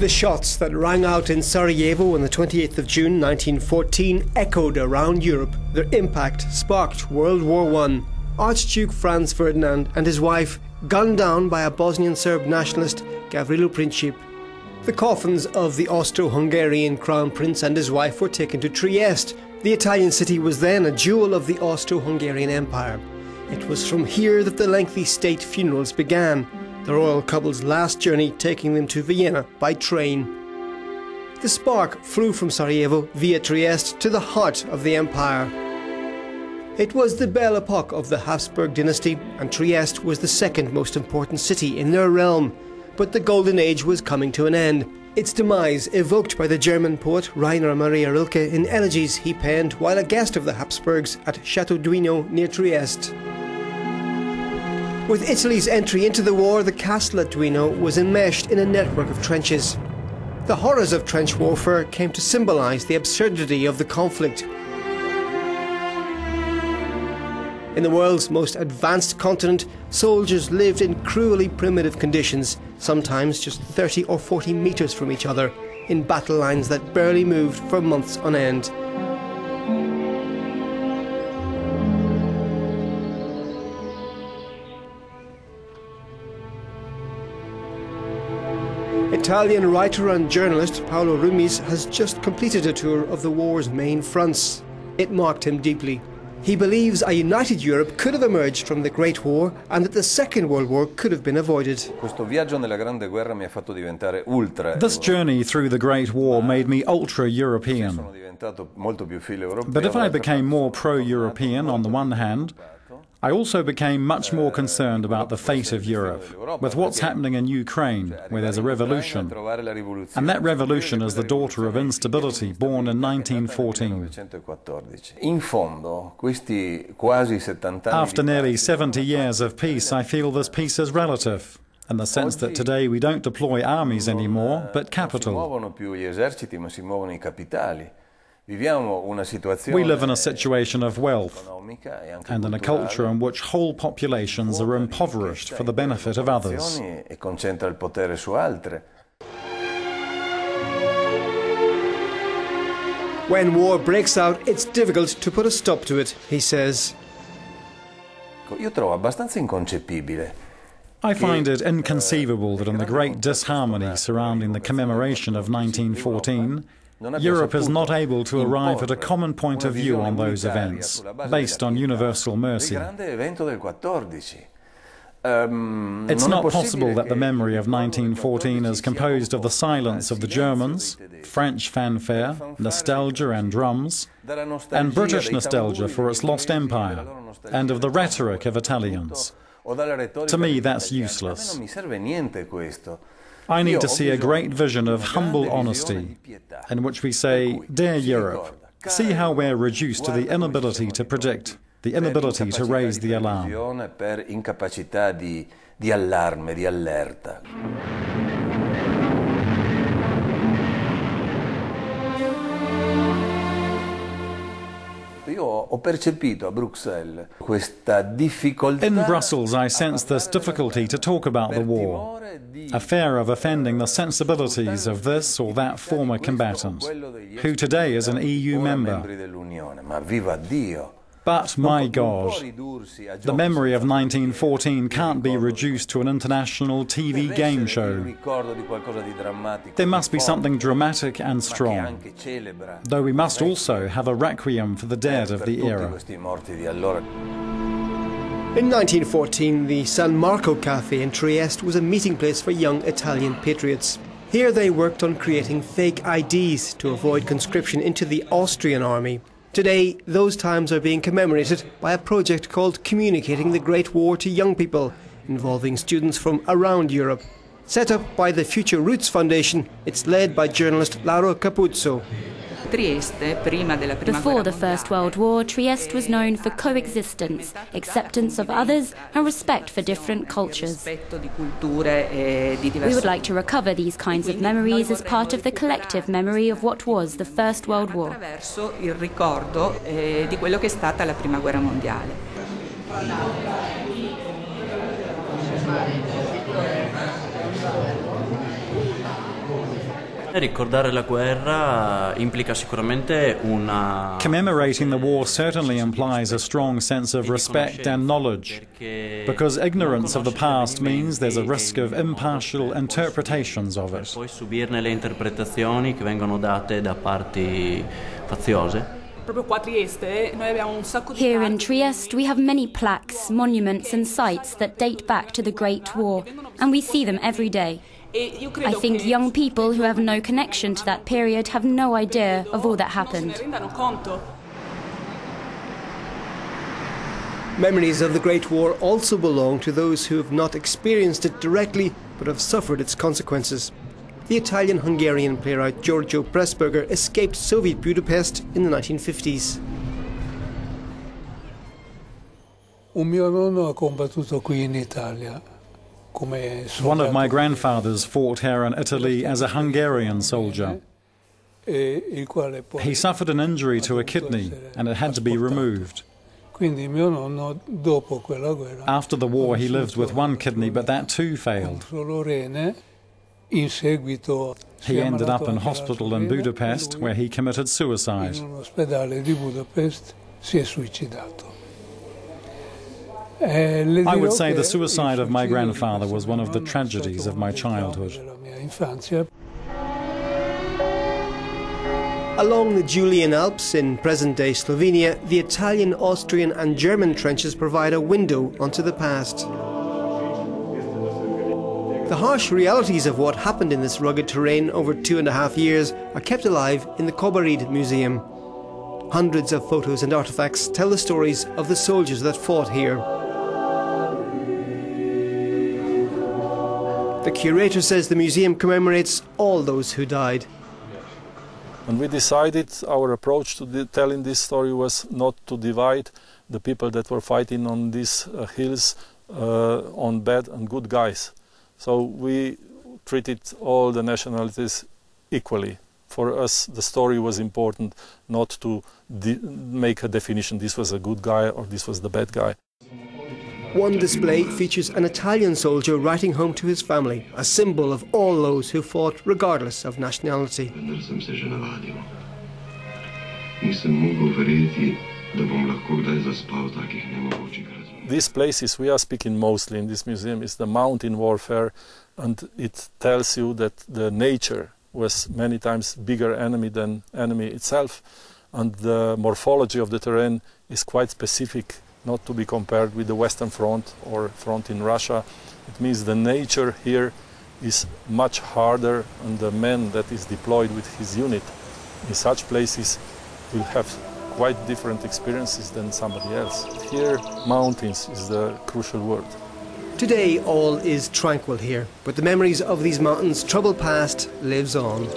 The shots that rang out in Sarajevo on the 28th of June 1914 echoed around Europe. Their impact sparked World War I. Archduke Franz Ferdinand and his wife gunned down by a Bosnian Serb nationalist, Gavrilo Princip. The coffins of the Austro-Hungarian Crown Prince and his wife were taken to Trieste. The Italian city was then a jewel of the Austro-Hungarian Empire. It was from here that the lengthy state funerals began, the royal couple's last journey taking them to Vienna by train. The spark flew from Sarajevo via Trieste to the heart of the empire. It was the Belle Epoque of the Hasbsbourg dynasty, and Trieste was the second most important city in their realm. But the golden age was coming to an end. Its demise evoked by the German poet Rainer Maria Rilke in elegies he penned while a guest of the Habsburgs at Chateau Duino near Trieste. With Italy's entry into the war, the castle at Duino was enmeshed in a network of trenches. The horrors of trench warfare came to symbolise the absurdity of the conflict. In the world's most advanced continent, soldiers lived in cruelly primitive conditions, sometimes just 30 or 40 metres from each other, in battle lines that barely moved for months on end. Italian writer and journalist Paolo Rumis has just completed a tour of the war's main fronts. It marked him deeply. He believes a united Europe could have emerged from the Great War and that the Second World War could have been avoided. This journey through the Great War made me ultra-European. But if I became more pro-European on the one hand, I also became much more concerned about the fate of Europe, with what's happening in Ukraine, where there's a revolution. And that revolution is the daughter of instability, born in 1914. After nearly 70 years of peace, I feel this peace is relative, in the sense that today we don't deploy armies anymore, but capital. We live in a situation of wealth and in a culture in which whole populations are impoverished for the benefit of others. When war breaks out, it's difficult to put a stop to it, he says. I find it inconceivable that in the great disharmony surrounding the commemoration of 1914, Europe is not able to arrive at a common point of view on those events, based on universal mercy. It's not possible that the memory of 1914 is composed of the silence of the Germans, French fanfare, nostalgia and drums, and British nostalgia for its lost empire, and of the rhetoric of Italians. To me, that's useless. I need to see a great vision of humble honesty, in which we say, "Dear Europe, see how we're reduced to the inability to predict, the inability to raise the alarm." In Brussels, I sensed this difficulty to talk about the war, a fear of offending the sensibilities of this or that former combatant, who today is an EU member. But, my God, the memory of 1914 can't be reduced to an international TV game show. There must be something dramatic and strong, though we must also have a requiem for the dead of the era. In 1914, the San Marco Cafe in Trieste was a meeting place for young Italian patriots. Here they worked on creating fake IDs to avoid conscription into the Austrian army. Today, those times are being commemorated by a project called Communicating the Great War to Young People, involving students from around Europe. Set up by the Future Roots Foundation, it's led by journalist Laura Capuzzo. Before the First World War, Trieste was known for coexistence, acceptance of others and respect for different cultures. We would like to recover these kinds of memories as part of the collective memory of what was the First World War. Commemorating the war certainly implies a strong sense of respect and knowledge, because ignorance of the past means there's a risk of impartial interpretations of it. Here in Trieste, we have many plaques, monuments and sites that date back to the Great War, and we see them every day. I think young people who have no connection to that period have no idea of all that happened. Memories of the Great War also belong to those who have not experienced it directly, but have suffered its consequences. The Italian-Hungarian playwright Giorgio Pressburger escaped Soviet Budapest in the 1950s. One of my grandfathers fought here in Italy as a Hungarian soldier. He suffered an injury to a kidney and it had to be removed. After the war he lived with one kidney, but that too failed. He ended up in hospital in Budapest, where he committed suicide. I would say the suicide of my grandfather was one of the tragedies of my childhood. Along the Julian Alps in present-day Slovenia, the Italian, Austrian and German trenches provide a window onto the past. The harsh realities of what happened in this rugged terrain over 2.5 years are kept alive in the Kobarid Museum. Hundreds of photos and artefacts tell the stories of the soldiers that fought here. The curator says the museum commemorates all those who died. And we decided our approach to telling this story was not to divide the people that were fighting on these hills on bad and good guys. So we treated all the nationalities equally. For us, the story was important, not to make a definition, this was a good guy or this was the bad guy. One display features an Italian soldier writing home to his family, a symbol of all those who fought regardless of nationality. These places we are speaking mostly in this museum is the mountain warfare, and it tells you that the nature was many times bigger enemy than enemy itself, and the morphology of the terrain is quite specific, not to be compared with the Western Front or front in Russia. It means the nature here is much harder, and the man that is deployed with his unit in such places will have quite different experiences than somebody else. Here, mountains is the crucial word. Today all is tranquil here, but the memories of these mountains' troubled past lives on.